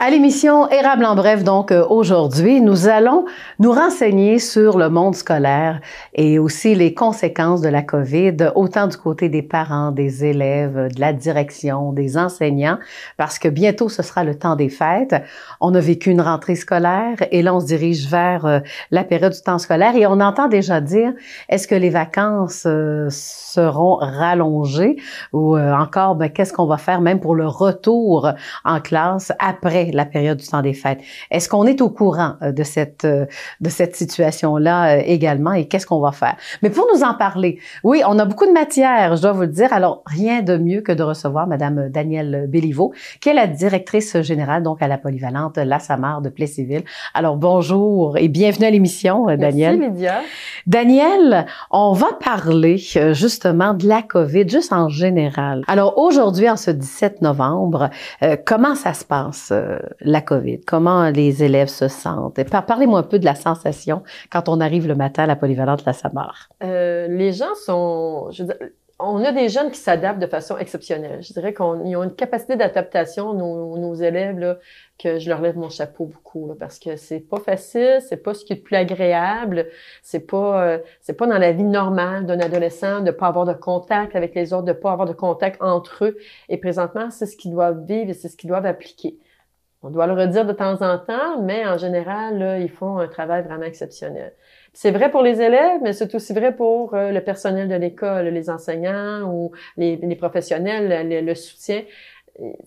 À l'émission Érable en bref, donc aujourd'hui, nous allons nous renseigner sur le monde scolaire et aussi les conséquences de la COVID, autant du côté des parents, des élèves, de la direction, des enseignants, parce que bientôt ce sera le temps des fêtes. On a vécu une rentrée scolaire et là on se dirige vers la période du temps scolaire et on entend déjà dire, est-ce que les vacances seront rallongées ou encore, qu'est-ce qu'on va faire même pour le retour en classe après la période du temps des fêtes. Est-ce qu'on est au courant de cette situation-là également et qu'est-ce qu'on va faire? Mais pour nous en parler, oui, on a beaucoup de matière, je dois vous le dire. Alors, rien de mieux que de recevoir Madame Danielle Béliveau, qui est la directrice générale, donc à la polyvalente La Samarre de Plessisville. Alors, bonjour et bienvenue à l'émission, Danielle. Merci, Lydia. Danielle, on va parler justement de la COVID, juste en général. Alors, aujourd'hui, en ce 17 novembre, comment ça se passe, la COVID? Comment les élèves se sentent? Parlez-moi un peu de la sensation quand on arrive le matin à la polyvalente La Samarre. Les gens sont... on a des jeunes qui s'adaptent de façon exceptionnelle. Je dirais qu'ils ont une capacité d'adaptation, nos élèves, là, que je leur lève mon chapeau beaucoup, là, parce que c'est pas facile, c'est pas ce qui est le plus agréable, c'est pas dans la vie normale d'un adolescent de pas avoir de contact avec les autres, de pas avoir de contact entre eux. Et présentement, c'est ce qu'ils doivent vivre et c'est ce qu'ils doivent appliquer. On doit le redire de temps en temps, mais en général, là, ils font un travail vraiment exceptionnel. C'est vrai pour les élèves, mais c'est aussi vrai pour le personnel de l'école, les enseignants ou les professionnels, le soutien.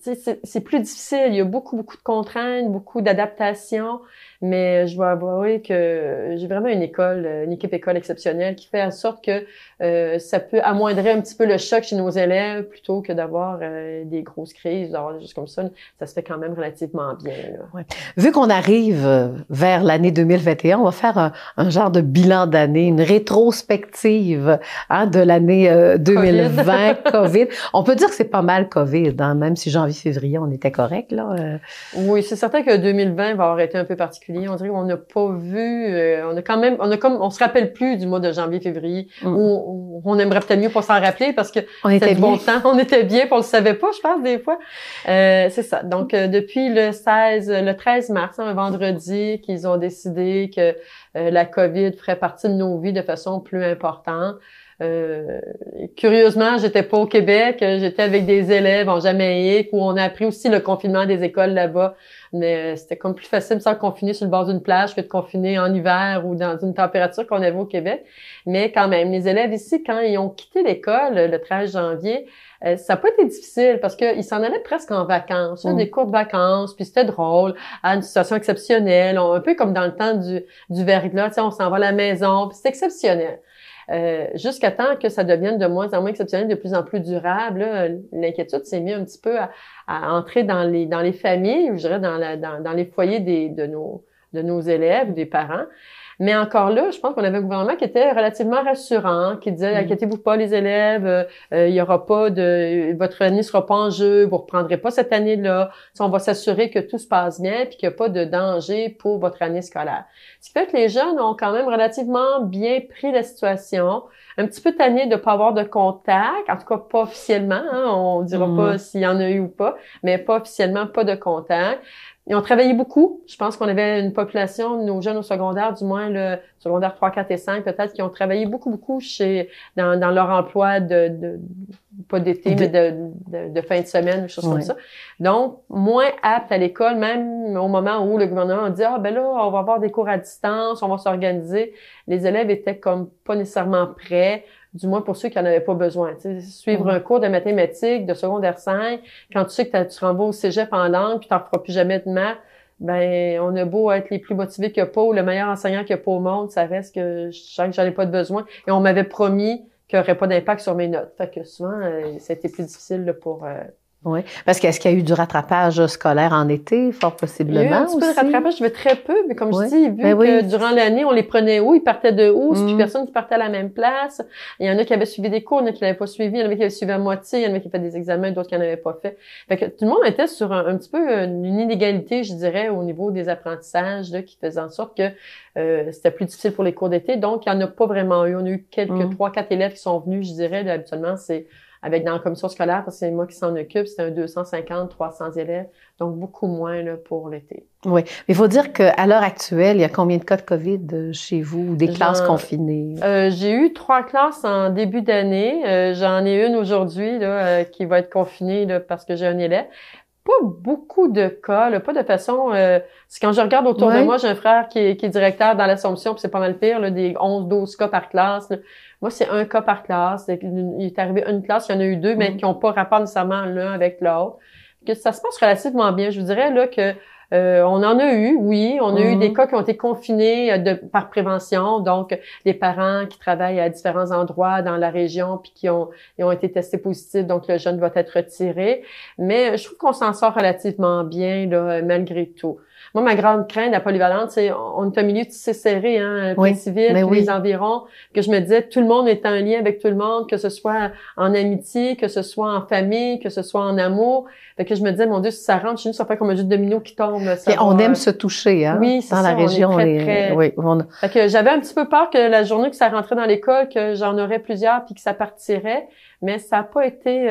C'est plus difficile. Il y a beaucoup de contraintes, beaucoup d'adaptations, mais je dois avouer que j'ai vraiment une équipe école exceptionnelle qui fait en sorte que ça peut amoindrir un petit peu le choc chez nos élèves plutôt que d'avoir des grosses crises, d'avoir des choses comme ça. Ça se fait quand même relativement bien, là. Ouais. Vu qu'on arrive vers l'année 2021, on va faire un genre de bilan d'année, une rétrospective de l'année 2020, COVID. On peut dire que c'est pas mal COVID, hein, même si janvier-février, on était correct, là. Oui, c'est certain que 2020 va avoir été un peu particulier. On dirait qu'on n'a pas vu, on se rappelle plus du mois de janvier-février, où on aimerait peut-être mieux pas s'en rappeler parce que c'était bon temps, on était bien, puis on le savait pas, je pense, des fois. C'est ça. Donc, depuis le 13 mars, un vendredi, qu'ils ont décidé que la COVID ferait partie de nos vies de façon plus importante. Curieusement, j'étais pas au Québec, j'étais avec des élèves en Jamaïque où on a appris aussi le confinement des écoles là-bas, mais c'était comme plus facile de se confiner sur le bord d'une plage que de confiner en hiver ou dans une température qu'on avait au Québec. Mais quand même, les élèves ici, quand ils ont quitté l'école le 13 janvier, ça n'a pas été difficile parce qu'ils s'en allaient presque en vacances, des courtes vacances, puis c'était drôle, à une situation exceptionnelle, un peu comme dans le temps du verglas, on s'en va à la maison, puis c'est exceptionnel. Jusqu'à temps que ça devienne de moins en moins exceptionnel, de plus en plus durable, l'inquiétude s'est mise un petit peu à entrer dans les familles, je dirais dans les foyers de nos élèves, des parents. Mais encore là, je pense qu'on avait un gouvernement qui était relativement rassurant, qui disait inquiétez-vous pas les élèves, il y aura pas votre année sera pas en jeu, vous reprendrez pas cette année-là. On va s'assurer que tout se passe bien puis qu'il n'y a pas de danger pour votre année scolaire. Ce qui fait que les jeunes ont quand même relativement bien pris la situation. Un petit peu tannés de pas avoir de contact, en tout cas pas officiellement, hein, on dira pas s'il y en a eu ou pas, mais pas officiellement, pas de contact. Ils ont travaillé beaucoup. Je pense qu'on avait une population, nos jeunes au secondaire, du moins le secondaire 3, 4 et 5, peut-être, qui ont travaillé beaucoup dans leur emploi pas d'été, mais de fin de semaine, des choses comme ça. Donc, moins aptes à l'école, même au moment où le gouvernement a dit, là, on va avoir des cours à distance, on va s'organiser. Les élèves étaient comme pas nécessairement prêts, du moins pour ceux qui en avaient pas besoin. Tu sais, suivre un cours de mathématiques de secondaire 5, quand tu sais que tu renvoies au cégep en langue, puis t'en feras plus jamais de maths, on a beau être les plus motivés qu'il n'y a pas, ou le meilleur enseignant qu'il n'y a pas au monde, ça reste que je sens que j'en ai pas de besoin. Et on m'avait promis qu'il n'y aurait pas d'impact sur mes notes. Fait que souvent, ça a été plus difficile là, pour... Oui, parce qu'est-ce qu'il y a eu du rattrapage scolaire en été, fort possiblement? Il y a eu un petit peu de rattrapage, je veux très peu, mais comme je dis, vu que durant l'année, on les prenait où, ils partaient de où, c'est plus personne qui partait à la même place. Il y en a qui avaient suivi des cours, il y en a qui l'avaient pas suivi, il y en avait qui avaient suivi à moitié, il y en avait qui avaient fait des examens, d'autres qui n'en avaient pas fait. Fait que tout le monde était sur un petit peu une inégalité, je dirais, au niveau des apprentissages, là, qui faisait en sorte que c'était plus difficile pour les cours d'été. Donc, il n'y en a pas vraiment eu. On a eu quelques 3-4 élèves qui sont venus, je dirais, là, habituellement, c'est avec dans la commission scolaire, parce que c'est moi qui s'en occupe, c'est un 250, 300 élèves, donc beaucoup moins là, pour l'été. Oui, mais il faut dire qu'à l'heure actuelle, il y a combien de cas de COVID chez vous, ou des classes confinées? J'ai eu 3 classes en début d'année. J'en ai une aujourd'hui là, qui va être confinée là, parce que j'ai un élève. Pas beaucoup de cas, là, pas de façon... c'est quand je regarde autour de moi, j'ai un frère qui est directeur dans l'Assomption, puis c'est pas mal pire, là, des 11-12 cas par classe. Là. Moi, c'est un cas par classe. Il est arrivé une classe, il y en a eu 2, mais qui n'ont pas rapport nécessairement l'un avec l'autre. Que ça se passe relativement bien. Je vous dirais là que on en a eu, oui. On a eu des cas qui ont été confinés par prévention, donc des parents qui travaillent à différents endroits dans la région puis ils ont été testés positifs, donc le jeune va être retiré. Mais je trouve qu'on s'en sort relativement bien là, malgré tout. Moi, ma grande crainte de la polyvalente, c'est on est un milieu tissé serré, hein, Plaine-Civile, puis les environs, que je me disais, tout le monde est en lien avec tout le monde, que ce soit en amitié, que ce soit en famille, que ce soit en amour. Fait que je me disais, mon Dieu, si ça rentre chez nous, ça fait comme un jeu de domino qui tombe. Là, et on aime se toucher, hein? Oui, c'est dans la région. Oui, Fait que j'avais un petit peu peur que la journée que ça rentrait dans l'école, que j'en aurais plusieurs puis que ça partirait. Mais ça n'a pas été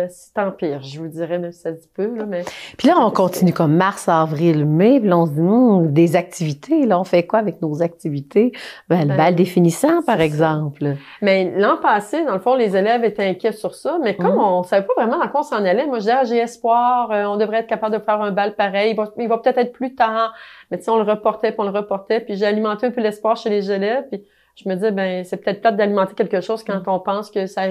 si tant pire, je vous dirais, même si ça dit peu. Là, mais puis là, on continue comme mars, avril, mai, puis là, on se dit, des activités, là, on fait quoi avec nos activités? Le bal des finissants, par exemple. Mais l'an passé, dans le fond, les élèves étaient inquiets sur ça, mais comme on savait pas vraiment à quoi on s'en allait, moi, je disais, j'ai espoir, on devrait être capable de faire un bal pareil, il va peut-être être plus tard, mais tu sais, on le reportait, puis j'ai alimenté un peu l'espoir chez les élèves, puis je me disais, ben c'est peut-être plate d'alimenter quelque chose quand on pense que ça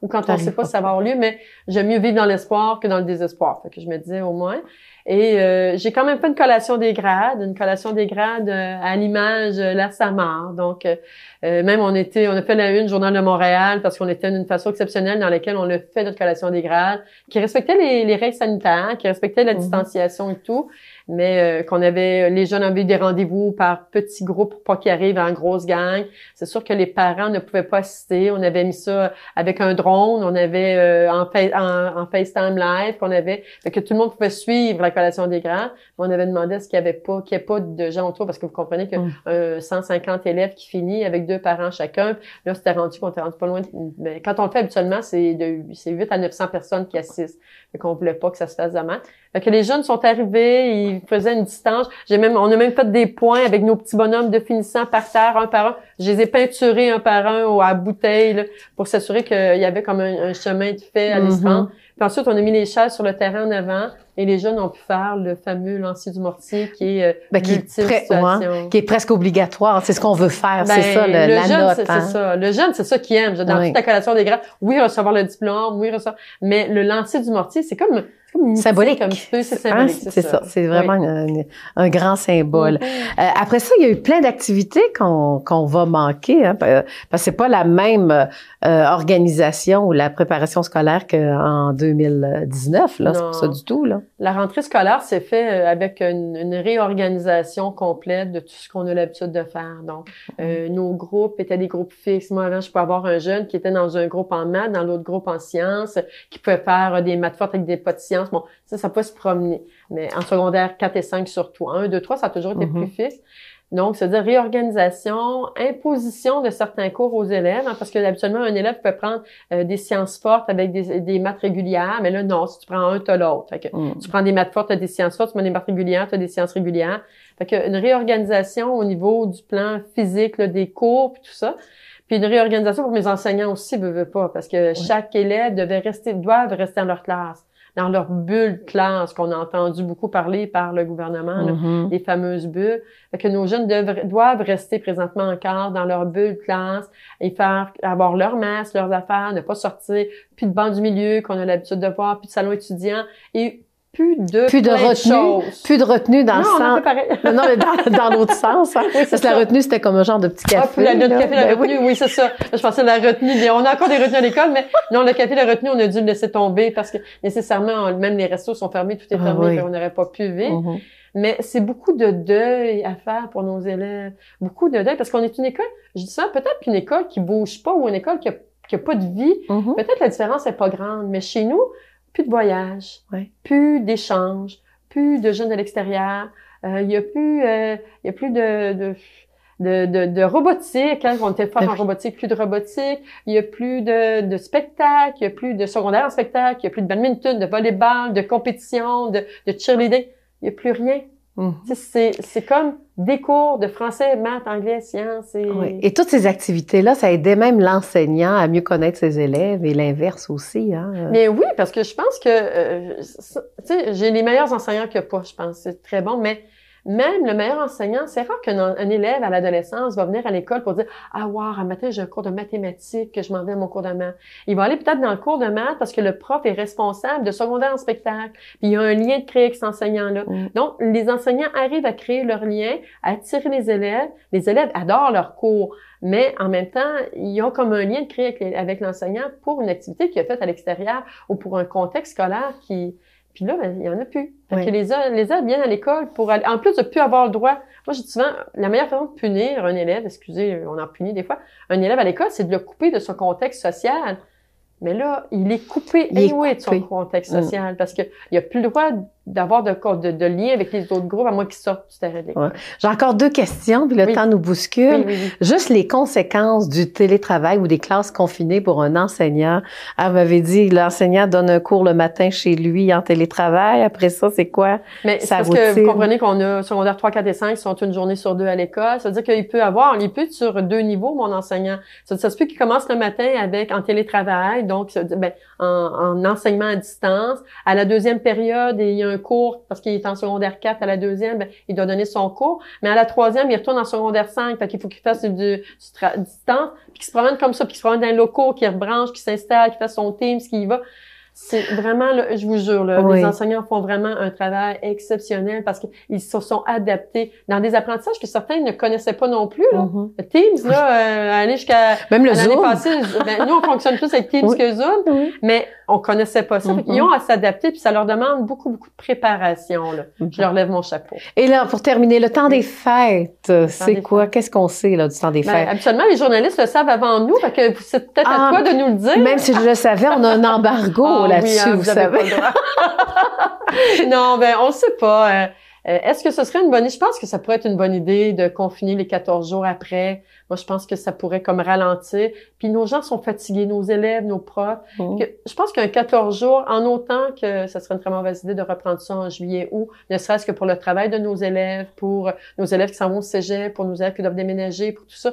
ou quand on sait pas si ça va avoir lieu, mais j'aime mieux vivre dans l'espoir que dans le désespoir. Fait que je me disais au moins. Et j'ai quand même fait une collation des grades à l'image la Samar. Donc même on a fait la une Journal de Montréal parce qu'on était d'une façon exceptionnelle dans laquelle on a fait notre collation des grades, qui respectait les règles sanitaires, qui respectait la distanciation et tout. Mais les jeunes avaient des rendez-vous par petits groupes pour pas qu'ils arrivent en grosse gang. C'est sûr que les parents ne pouvaient pas assister. On avait mis ça avec un drone, on avait en FaceTime live, fait que tout le monde pouvait suivre la collation des grades. On avait demandé à ce qu'il y ait pas de gens autour, parce que vous comprenez que 150 élèves qui finit avec 2 parents chacun. Là, on était rendu pas loin. Mais quand on le fait habituellement, c'est 8 à 900 personnes qui assistent. Fait qu'on voulait pas que ça se fasse demain. Fait que les jeunes sont arrivés, ils faisaient une distance. On a même fait des points avec nos petits bonhommes de finissants par terre, un par un. Je les ai peinturés un par un à la bouteille, là, pour s'assurer qu'il y avait comme un chemin de fait à l'esprit. Puis ensuite, on a mis les chaises sur le terrain en avant et les jeunes ont pu faire le fameux lancer du mortier qui est qui est presque obligatoire. C'est ce qu'on veut faire, c'est ça la note. C'est ça. Le jeune, c'est ça qu'il aime. Dans toute la collation des grades, oui, recevoir le diplôme, oui, recevoir. Mais le lancer du mortier, c'est comme symbolique. C'est symbolique, c'est ça. C'est vraiment un grand symbole. Après ça, il y a eu plein d'activités qu'on va manquer, hein, parce que c'est pas la même organisation ou la préparation scolaire qu'en 2019, là. C'est pas ça du tout, là. La rentrée scolaire s'est faite avec une réorganisation complète de tout ce qu'on a l'habitude de faire. Donc, nos groupes étaient des groupes fixes. Moi, avant, je pouvais avoir un jeune qui était dans un groupe en maths, dans l'autre groupe en sciences, qui pouvait faire des maths fortes avec des pots de sciences. Bon, ça peut se promener. Mais en secondaire 4 et 5 surtout. 1, 2, 3, ça a toujours été plus fixe. Donc, c'est-à-dire réorganisation, imposition de certains cours aux élèves, hein, parce que habituellement, un élève peut prendre des sciences fortes avec des maths régulières, mais là, non, si tu prends un, tu as l'autre. Fait que tu prends des maths fortes, tu as des sciences fortes, tu prends des maths régulières, tu as des sciences régulières. Fait que une réorganisation au niveau du plan physique, là, des cours, puis tout ça. Puis une réorganisation pour mes enseignants aussi, veut pas, parce que chaque élève doivent rester dans leur classe, dans leur bulle de classe, qu'on a entendu beaucoup parler par le gouvernement, là, les fameuses bulles. Fait que nos jeunes doivent rester présentement encore dans leur bulle de classe et avoir leur masque, leurs affaires, ne pas sortir, plus de banc du milieu qu'on a l'habitude de voir, plus de salon étudiant et plus de retenue dans le sens. Non, pareil. Non, mais dans l'autre sens, hein. Oui, parce que la retenue, c'était comme un genre de petit café. La retenue, oui, c'est ça. Je pensais la retenue. On a encore des retenues à l'école, mais non, le café, la retenue, on a dû le laisser tomber parce que nécessairement, même les restos sont fermés, tout est fermé, on n'aurait pas pu vivre. Mais c'est beaucoup de deuil à faire pour nos élèves. Beaucoup de deuil, parce qu'on est une école, je dis ça, peut-être qu'une école qui bouge pas ou une école qui a pas de vie, peut-être la différence est pas grande. Mais chez nous, plus de voyages, plus d'échanges, plus de jeunes de l'extérieur. Il y a plus de robotique, hein, on était fort en robotique, plus de robotique, il y a plus de spectacles, il y a plus de secondaire en spectacle, il y a plus de badminton, de volleyball, de compétition, de cheerleading, il y a plus rien. C'est comme des cours de français, maths, anglais, sciences. Et toutes ces activités-là, ça aidait même l'enseignant à mieux connaître ses élèves et l'inverse aussi. Hein? Mais oui, parce que je pense que, tu sais, j'ai les meilleurs enseignants qu'il n'y a pas, je pense. C'est très bon, mais même le meilleur enseignant, c'est rare qu'un élève à l'adolescence va venir à l'école pour dire « Ah, wow, un matin, j'ai un cours de mathématiques, que je m'en vais à mon cours de maths. » Il va aller peut-être dans le cours de maths parce que le prof est responsable de secondaire en spectacle. Puis il y a un lien de créer avec cet enseignant-là. Donc, les enseignants arrivent à créer leur lien, à attirer les élèves. Les élèves adorent leur cours. Mais en même temps, ils ont comme un lien de créer avec l'enseignant pour une activité qui est faite à l'extérieur ou pour un contexte scolaire qui... Puis là, ben, il y en a plus. Fait que les élèves viennent à l'école pour aller, en plus de plus avoir le droit. Moi, je dis souvent, la meilleure façon de punir un élève, excusez, on en punit des fois, un élève à l'école, c'est de le couper de son contexte social. Mais là, il est coupé de son contexte social parce que il a plus le droit d'avoir de lien avec les autres groupes à moins qu'ils sortent du terrain de l'école. J'ai encore 2 questions, puis le temps nous bouscule. Juste les conséquences du télétravail ou des classes confinées pour un enseignant. Elle m'avait dit, l'enseignant donne un cours le matin chez lui en télétravail. Après ça, c'est quoi? Mais c'est parce que vous comprenez qu'on a secondaire 3, 4 et 5 qui sont une journée sur 2 à l'école. Ça veut dire qu'il peut être sur 2 niveaux, mon enseignant. Ça se peut qu'il commence le matin en télétravail, donc en enseignement à distance. À la deuxième période, il y a un cours, parce qu'il est en secondaire 4 à la deuxième, il doit donner son cours. Mais à la troisième, il retourne en secondaire 5, fait qu'il faut qu'il fasse du distance, puis qu'il se promène comme ça, puis qu'il se promène dans les locaux, qu'il rebranche, qu'il s'installe, qu'il fasse son Teams, qu'il y va. C'est vraiment, là, je vous jure, là, les enseignants font vraiment un travail exceptionnel parce qu'ils se sont adaptés dans des apprentissages que certains ne connaissaient pas non plus. Là. Teams, là, aller jusqu'à même le l'année Zoom. Passée, nous on fonctionne plus avec Teams que Zoom, mais on connaissait pas ça. Ils ont à s'adapter puis ça leur demande beaucoup de préparation. Là. Je leur lève mon chapeau. Et là, pour terminer, le temps des fêtes, c'est quoi? Qu'est-ce qu'on sait là du temps des fêtes? Habituellement, les journalistes le savent avant nous, fait que c'est peut-être à toi de nous le dire. Même si je le savais, on a un embargo là-dessus, vous savez. Pas le droit. Non, ben on sait pas. Est-ce que ce serait une bonne idée? Je pense que ça pourrait être une bonne idée de confiner les 14 jours après. Moi, je pense que ça pourrait comme ralentir. Puis nos gens sont fatigués, nos élèves, nos profs. Je pense qu'un 14 jours, en autant que ça serait une très mauvaise idée de reprendre ça en juillet, août, ne serait-ce que pour le travail de nos élèves, pour nos élèves qui s'en vont au cégep, pour nos élèves qui doivent déménager, pour tout ça.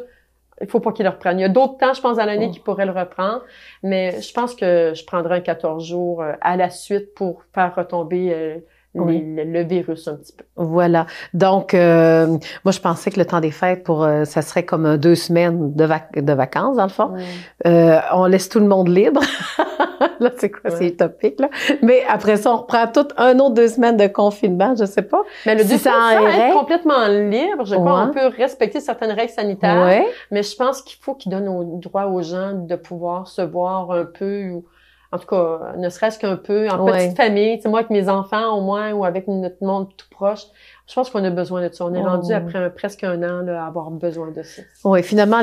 Il faut pas qu'ils le reprennent. Il y a d'autres temps, je pense, dans l'année qui pourraient le reprendre. Mais je pense que je prendrai un 14 jours à la suite pour faire retomber le virus un petit peu. Voilà. Donc, moi, je pensais que le temps des fêtes, ça serait comme 2 semaines de vacances, dans le fond. On laisse tout le monde libre. Là, c'est quoi? C'est utopique, là. Mais après ça, on reprend un autre 2 semaines de confinement, je sais pas. Mais le but, c'est être complètement libre. Je crois qu'on peut respecter certaines règles sanitaires. Mais je pense qu'il faut qu'ils donnent le droit aux gens de pouvoir se voir un peu, ou en tout cas, ne serait-ce qu'un peu, en petite famille. Tu sais, moi, avec mes enfants, au moins, ou avec notre monde tout proche. Je pense qu'on a besoin de ça. On est rendu après presque 1 an là, à avoir besoin de ça. Oui, finalement,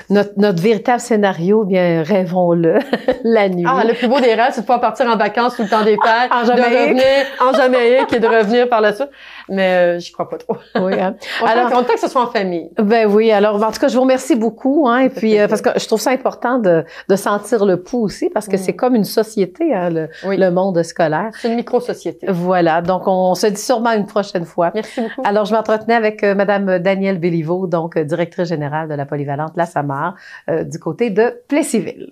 notre véritable scénario, bien, rêvons-le la nuit. Ah, le plus beau des rêves, c'est de pouvoir partir en vacances tout le temps des fêtes, de revenir en Jamaïque et de revenir par la suite. Mais j'y crois pas trop. Oui. Hein. Alors, on que ce soit en famille. Ben oui. Alors, en tout cas, je vous remercie beaucoup. Hein, et puis, parce que je trouve ça important de sentir le pouls aussi, parce que c'est comme une société, hein, le monde scolaire. C'est une micro-société. Voilà. Donc, on se dit sûrement une prochaine fois. Merci beaucoup. Alors, je m'entretenais avec Madame Danielle Béliveau, donc directrice générale de la polyvalente La Samar, du côté de Plessisville.